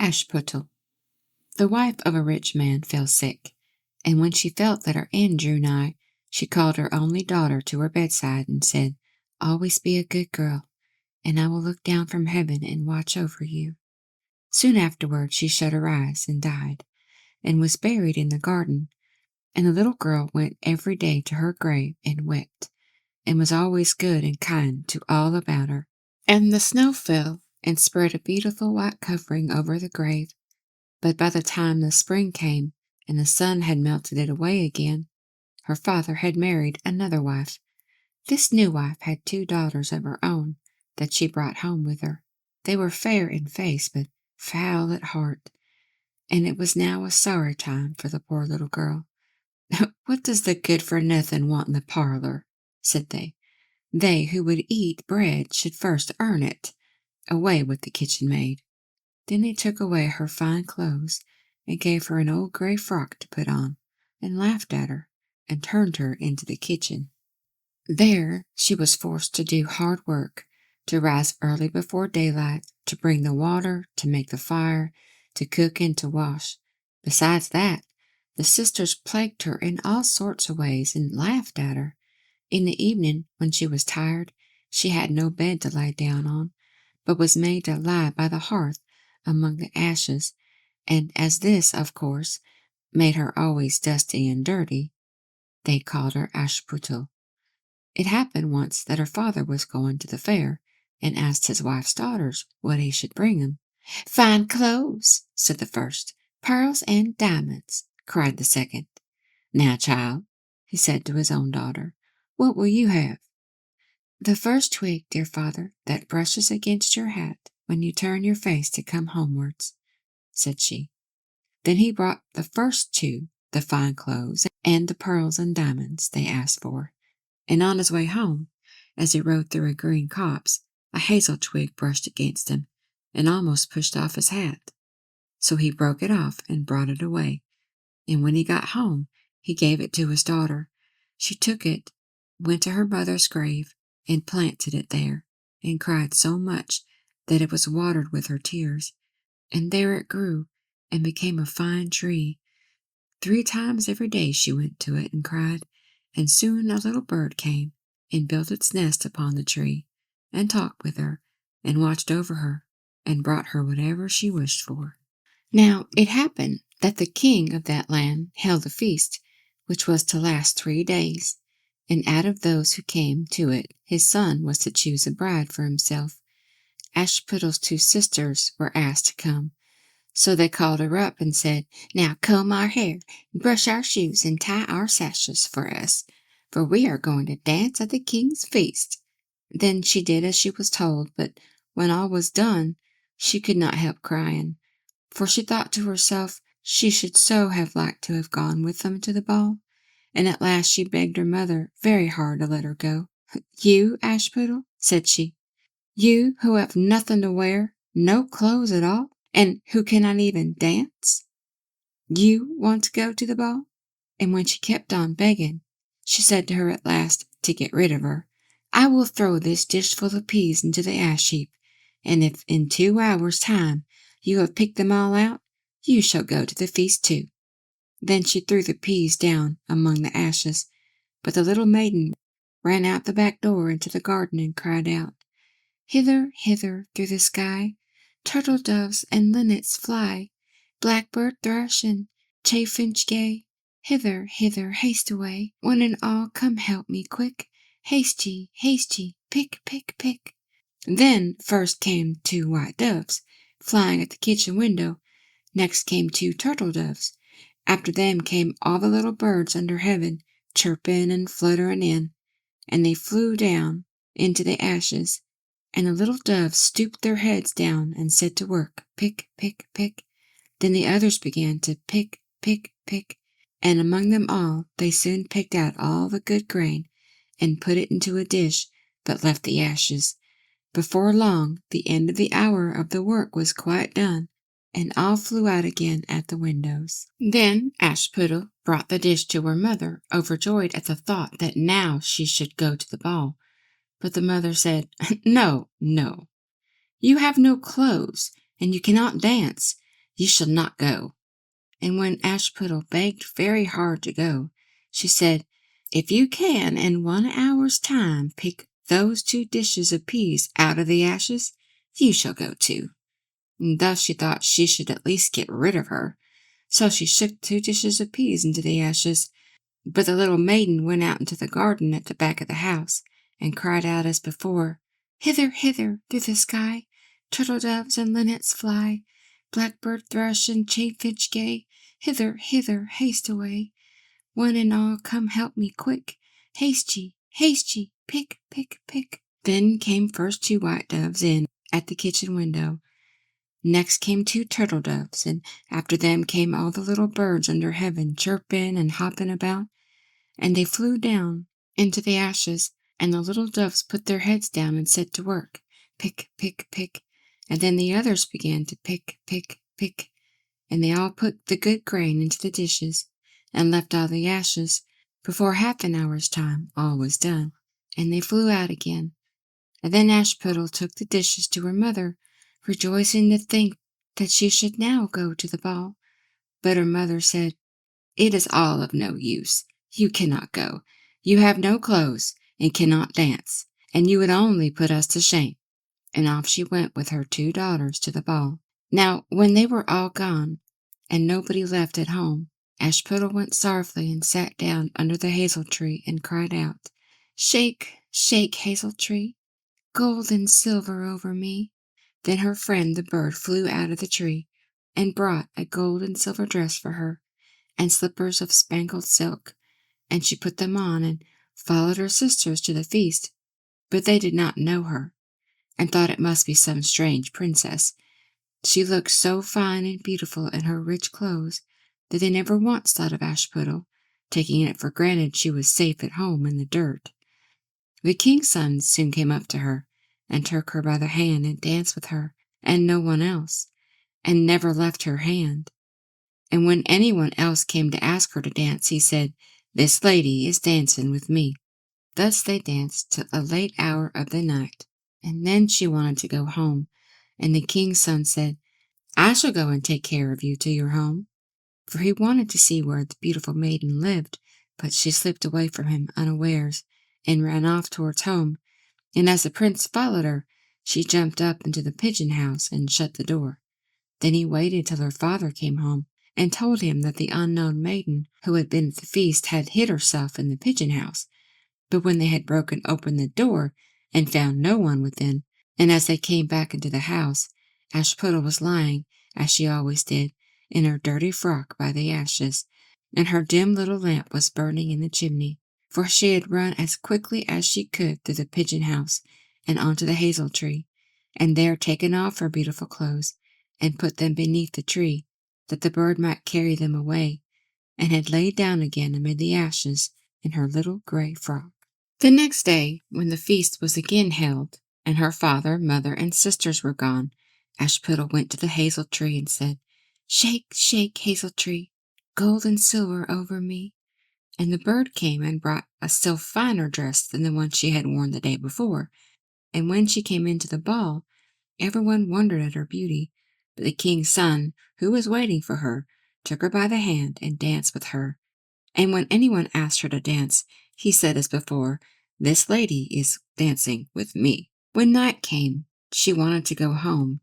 Ashputtel. The wife of a rich man fell sick, and when she felt that her end drew nigh, she called her only daughter to her bedside and said, "Always be a good girl, and I will look down from heaven and watch over you." Soon afterward she shut her eyes and died, and was buried in the garden, and the little girl went every day to her grave and wept, and was always good and kind to all about her. And the snow fell and spread a beautiful white covering over the grave, but by the time the spring came and the sun had melted it away again, her father had married another wife. This new wife had 2 daughters of her own that she brought home with her. They were fair in face, but foul at heart, and it was now a sorry time for the poor little girl. "What does the good-for-nothing want in the parlor?" said they. "They who would eat bread should first earn it. Away with the kitchen maid." Then they took away her fine clothes, and gave her an old grey frock to put on, and laughed at her, and turned her into the kitchen. There she was forced to do hard work, to rise early before daylight, to bring the water, to make the fire, to cook and to wash. Besides that, the sisters plagued her in all sorts of ways and laughed at her. In the evening, when she was tired, she had no bed to lie down on, but was made to lie by the hearth among the ashes, and as this, of course, made her always dusty and dirty, they called her Ashputtel. It happened once that her father was going to the fair, and asked his wife's daughters what he should bring them. "Fine clothes," said the first. "Pearls and diamonds," cried the second. "Now, child," he said to his own daughter, "what will you have?" "The first twig, dear father, that brushes against your hat when you turn your face to come homewards," said she. Then he brought the first 2 the fine clothes and the pearls and diamonds they asked for, and on his way home, as he rode through a green copse, a hazel twig brushed against him, and almost pushed off his hat. So he broke it off and brought it away, and when he got home, he gave it to his daughter. She took it, went to her mother's grave, and planted it there, and cried so much that it was watered with her tears, and there it grew, and became a fine tree. 3 times every day she went to it and cried, and soon a little bird came and built its nest upon the tree, and talked with her, and watched over her, and brought her whatever she wished for. Now it happened that the king of that land held a feast, which was to last 3 days, and out of those who came to it his son was to choose a bride for himself. Ashputtel's 2 sisters were asked to come, so they called her up and said, "Now comb our hair, brush our shoes, and tie our sashes for us, for we are going to dance at the king's feast." Then she did as she was told, but when all was done, she could not help crying, for she thought to herself she should so have liked to have gone with them to the ball, and at last she begged her mother very hard to let her go. "You, Ashputtel," said she, "you who have nothing to wear, no clothes at all, and who cannot even dance, you want to go to the ball?" And when she kept on begging, she said to her at last, to get rid of her, "I will throw this dishful of peas into the ash heap, and if in 2 hours' time you have picked them all out, you shall go to the feast too." Then she threw the peas down among the ashes, but the little maiden ran out the back door into the garden and cried out, "Hither, hither, through the sky, turtle doves and linnets fly, blackbird thrush and chaffinch gay, hither, hither, haste away, one and all come help me quick, haste ye, pick, pick, pick." Then first came 2 white doves, flying at the kitchen window, next came 2 turtle doves, after them came all the little birds under heaven, chirping and fluttering in, and they flew down into the ashes, and the little doves stooped their heads down and set to work, pick, pick, pick. Then the others began to pick, pick, pick, and among them all they soon picked out all the good grain, and put it into a dish, but left the ashes. Before long the end of the hour of the work was quite done, and all flew out again at the windows. Then Ashputtel brought the dish to her mother, overjoyed at the thought that now she should go to the ball. But the mother said, "No, no, you have no clothes, and you cannot dance, You shall not go." And when Ashputtel begged very hard to go, she said, "If you can in 1 hour's time pick those 2 dishes of peas out of the ashes, you shall go too." And thus she thought she should at least get rid of her. So she shook 2 dishes of peas into the ashes. But the little maiden went out into the garden at the back of the house, and cried out as before, "Hither, hither, through the sky, turtle doves and linnets fly, blackbird, thrush, and chaffinch gay, hither, hither, haste away. One and all, come help me quick, haste ye, pick, pick, pick." Then came first 2 white doves in at the kitchen window. Next came 2 turtle doves, and after them came all the little birds under heaven, chirping and hopping about. And they flew down into the ashes, and the little doves put their heads down and set to work, pick, pick, pick. And then the others began to pick, pick, pick, and they all put the good grain into the dishes, and left all the ashes. Before half an hour's time all was done, and they flew out again. And then Ashputtel took the dishes to her mother, rejoicing to think that she should now go to the ball. But her mother said, "It is all of no use. You cannot go. You have no clothes, and cannot dance, and you would only put us to shame." And off she went with her 2 daughters to the ball. Now, when they were all gone, and nobody left at home, Ashputtel went sorrowfully and sat down under the hazel tree and cried out, "Shake, shake, hazel tree, gold and silver over me." Then her friend the bird flew out of the tree, and brought a gold and silver dress for her, and slippers of spangled silk, and she put them on and followed her sisters to the feast. But they did not know her, and thought it must be some strange princess. She looked so fine and beautiful in her rich clothes that they never once thought of Ashputtel, taking it for granted she was safe at home in the dirt. The king's son soon came up to her, and took her by the hand and danced with her, and no one else, and never left her hand. And when anyone else came to ask her to dance, he said, "This lady is dancing with me." Thus they danced till a late hour of the night, and then she wanted to go home, and the king's son said, "I shall go and take care of you to your home," for he wanted to see where the beautiful maiden lived. But she slipped away from him unawares, and ran off towards home, and as the prince followed her, she jumped up into the pigeon house and shut the door. Then he waited till her father came home, and told him that the unknown maiden who had been at the feast had hid herself in the pigeon house. But when they had broken open the door and found no one within, and as they came back into the house, Ashputtel was lying, as she always did, in her dirty frock by the ashes, and her dim little lamp was burning in the chimney, for she had run as quickly as she could through the pigeon house and onto the hazel tree, and there taken off her beautiful clothes, and put them beneath the tree, that the bird might carry them away, and had laid down again amid the ashes in her little grey frock. The next day, when the feast was again held, and her father, mother, and sisters were gone, Ashputtel went to the hazel tree and said, "Shake, shake, hazel tree, gold and silver over me." And the bird came and brought a still finer dress than the one she had worn the day before, and when she came into the ball, everyone wondered at her beauty. But the king's son, who was waiting for her, took her by the hand and danced with her. And when anyone asked her to dance, he said as before, "This lady is dancing with me." When night came, she wanted to go home,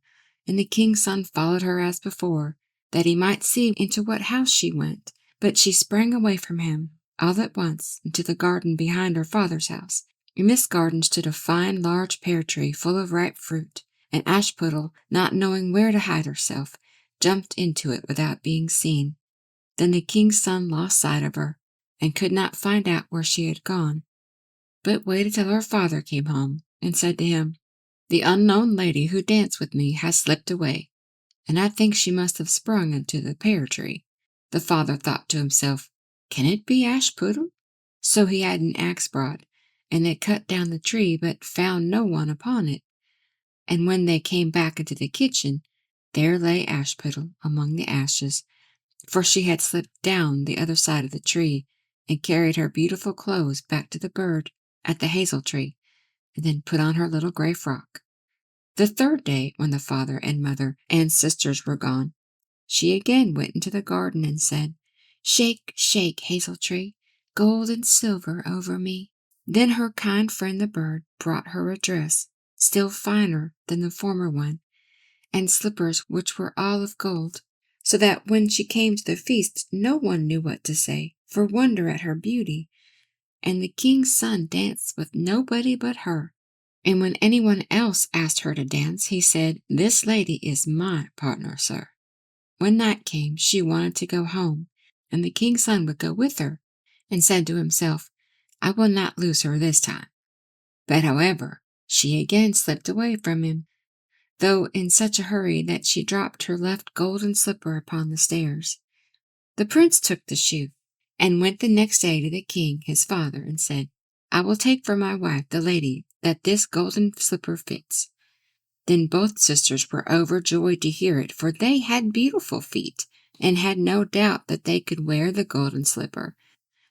and the king's son followed her as before, that he might see into what house she went. But she sprang away from him, all at once, into the garden behind her father's house. In this garden stood a fine large pear tree full of ripe fruit, and Ashputtel, not knowing where to hide herself, jumped into it without being seen. Then the king's son lost sight of her, and could not find out where she had gone, but waited till her father came home, and said to him, "The unknown lady who danced with me has slipped away, and I think she must have sprung into the pear tree." The father thought to himself, "Can it be Ashputtel?" So he had an axe brought, and they cut down the tree, but found no one upon it. And when they came back into the kitchen, there lay Ashputtel among the ashes, for she had slipped down the other side of the tree, and carried her beautiful clothes back to the bird at the hazel tree, and then put on her little grey frock. The third day, when the father and mother and sisters were gone, she again went into the garden and said, "Shake, shake, hazel tree, gold and silver over me." Then her kind friend the bird brought her a dress, still finer than the former one, and slippers which were all of gold, so that when she came to the feast no one knew what to say, for wonder at her beauty, and the king's son danced with nobody but her. And when anyone else asked her to dance, he said, "This lady is my partner, sir." When night came, she wanted to go home, and the king's son would go with her, and said to himself, "I will not lose her this time." But however, she again slipped away from him, though in such a hurry that she dropped her left golden slipper upon the stairs. The prince took the shoe, and went the next day to the king his father, and said, "I will take for my wife the lady that this golden slipper fits." Then both sisters were overjoyed to hear it, for they had beautiful feet, and had no doubt that they could wear the golden slipper.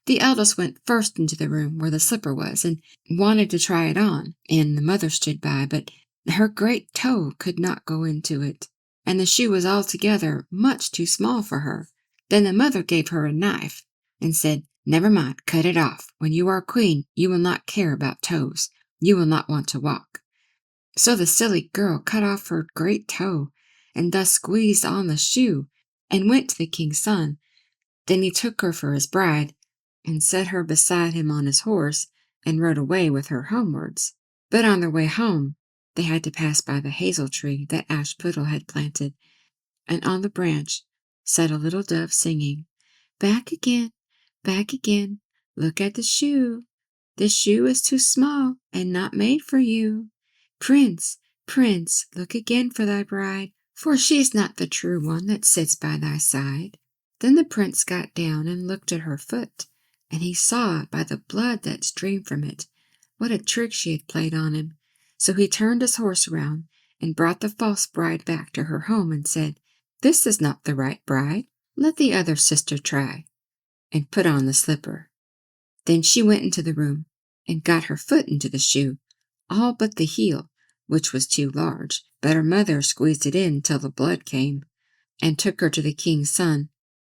The eldest went first into the room where the slipper was, and wanted to try it on, and the mother stood by, but her great toe could not go into it, and the shoe was altogether much too small for her. Then the mother gave her a knife, and said, "Never mind, cut it off. When you are queen, you will not care about toes. You will not want to walk." So the silly girl cut off her great toe, and thus squeezed on the shoe, and went to the king's son. Then he took her for his bride, and set her beside him on his horse, and rode away with her homewards. But on their way home, they had to pass by the hazel tree that Ashputtel had planted, and on the branch sat a little dove singing, "Back again, look at the shoe. This shoe is too small and not made for you. Prince, prince, look again for thy bride, for she is not the true one that sits by thy side." Then the prince got down and looked at her foot, and he saw by the blood that streamed from it what a trick she had played on him. So he turned his horse round and brought the false bride back to her home, and said, "This is not the right bride. Let the other sister try," and put on the slipper. Then she went into the room, and got her foot into the shoe, all but the heel, which was too large, but her mother squeezed it in till the blood came, and took her to the king's son,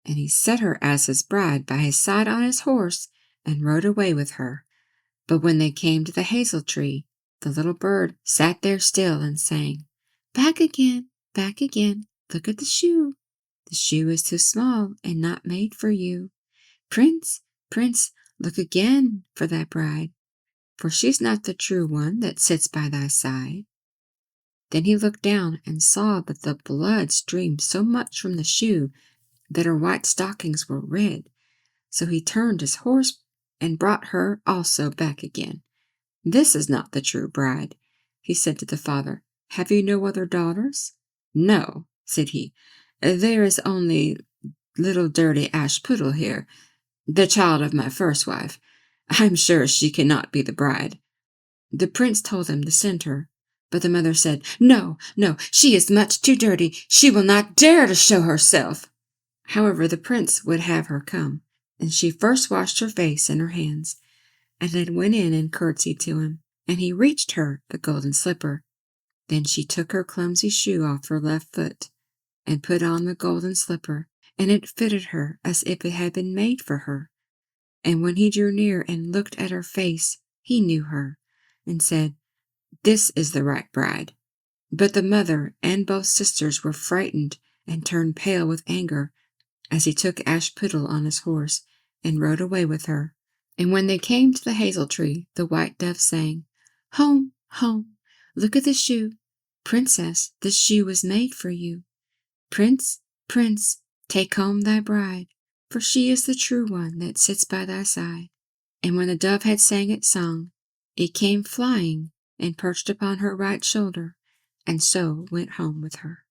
and he set her as his bride by his side on his horse, and rode away with her. But when they came to the hazel tree, the little bird sat there still, and sang, back again, look at the shoe. The shoe is too small and not made for you. Prince, prince, look again for thy bride, for she's not the true one that sits by thy side." Then he looked down and saw that the blood streamed so much from the shoe that her white stockings were red. So he turned his horse and brought her also back again. "This is not the true bride," he said to the father. "Have you no other daughters?" "No," said he. "There is only little dirty Ashputtel here, the child of my first wife. I'm sure she cannot be the bride." The prince told him to send her, but the mother said, "No, no, she is much too dirty. She will not dare to show herself." However, the prince would have her come, and she first washed her face and her hands, and then went in and curtsied to him, and he reached her the golden slipper. Then she took her clumsy shoe off her left foot, and put on the golden slipper, and it fitted her as if it had been made for her. And when he drew near and looked at her face, he knew her, and said, "This is the right bride." But the mother and both sisters were frightened and turned pale with anger, as he took Ashputtel on his horse, and rode away with her. And when they came to the hazel tree, the white dove sang, "Home, home, look at the shoe. Princess, this shoe was made for you. Prince, prince, take home thy bride, for she is the true one that sits by thy side." And when the dove had sang its song, it came flying and perched upon her right shoulder, and so went home with her.